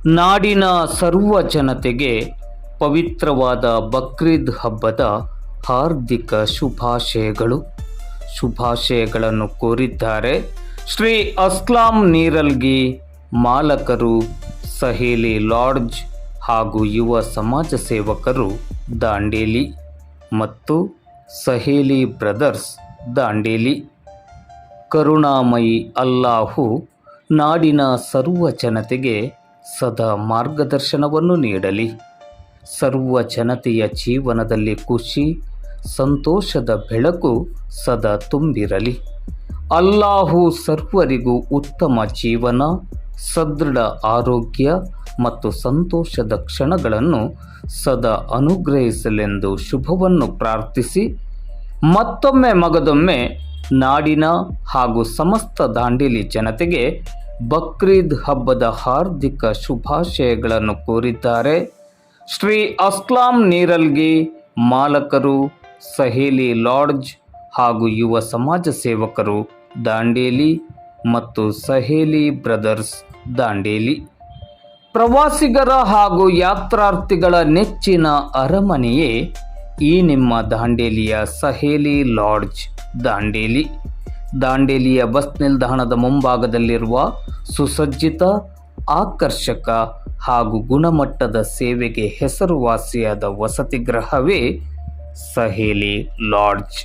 ನಾಡಿನ ಸರ್ವ ಜನತೆಗೆ ಪವಿತ್ರವಾದ ಬಕ್ರೀದ್ ಹಬ್ಬದ ಹಾರ್ದಿಕ ಶುಭಾಶಯಗಳನ್ನು ಕೋರಿದ್ದಾರೆ ಶ್ರೀ ಅಸ್ಲಾಂ ನೀರಲ್ಗಿ, ಮಾಲಕರು, ಸಹೇಲಿ ಲಾಡ್ಜ್ ಹಾಗೂ ಯುವ ಸಮಾಜ ಸೇವಕರು ದಾಂಡೇಲಿ ಮತ್ತು ಸಹೇಲಿ ಬ್ರದರ್ಸ್ ದಾಂಡೇಲಿ. ಕರುಣಾಮಯಿ ಅಲ್ಲಾಹು ನಾಡಿನ ಸರ್ವ ಜನತೆಗೆ ಸದಾ ಮಾರ್ಗದರ್ಶನವನ್ನು ನೀಡಲಿ. ಸರ್ವ ಜನತೆಯ ಜೀವನದಲ್ಲಿ ಖುಷಿ, ಸಂತೋಷದ ಬೆಳಕು ಸದಾ ತುಂಬಿರಲಿ. ಅಲ್ಲಾಹು ಸರ್ವರಿಗೂ ಉತ್ತಮ ಜೀವನ, ಸದೃಢ ಆರೋಗ್ಯ ಮತ್ತು ಸಂತೋಷದ ಕ್ಷಣಗಳನ್ನು ಸದಾ ಅನುಗ್ರಹಿಸಲೆಂದು ಶುಭವನ್ನು ಪ್ರಾರ್ಥಿಸಿ, ಮತ್ತೊಮ್ಮೆ ಮಗದೊಮ್ಮೆ ನಾಡಿನ ಹಾಗೂ ಸಮಸ್ತ ದಾಂಡೇಲಿ ಜನತೆಗೆ ಬಕ್ರೀದ್ ಹಬ್ಬದ ಹಾರ್ದಿಕ ಶುಭಾಶಯಗಳನ್ನು ಕೋರಿದ್ದಾರೆ ಶ್ರೀ ಅಸ್ಲಾಂ ನೀರಲ್ಗಿ, ಮಾಲಕರು, ಸಹೇಲಿ ಲಾಡ್ಜ್ ಹಾಗೂ ಯುವ ಸಮಾಜ ಸೇವಕರು ದಾಂಡೇಲಿ ಮತ್ತು ಸಹೇಲಿ ಬ್ರದರ್ಸ್ ದಾಂಡೇಲಿ. ಪ್ರವಾಸಿಗರ ಹಾಗೂ ಯಾತ್ರಾರ್ಥಿಗಳ ನೆಚ್ಚಿನ ಅರಮನೆಯೇ ಈ ನಿಮ್ಮ ದಾಂಡೇಲಿಯ ಸಹೇಲಿ ಲಾಡ್ಜ್ ದಾಂಡೇಲಿ. ದಾಂಡೇಲಿಯ ಬಸ್ ನಿಲ್ದಾಣದ ಮುಂಭಾಗದಲ್ಲಿರುವ ಸುಸಜ್ಜಿತ, ಆಕರ್ಷಕ ಹಾಗೂ ಗುಣಮಟ್ಟದ ಸೇವೆಗೆ ಹೆಸರುವಾಸಿಯಾದ ವಸತಿ ಗೃಹವೇ ಸಹೇಲಿ ಲಾಡ್ಜ್.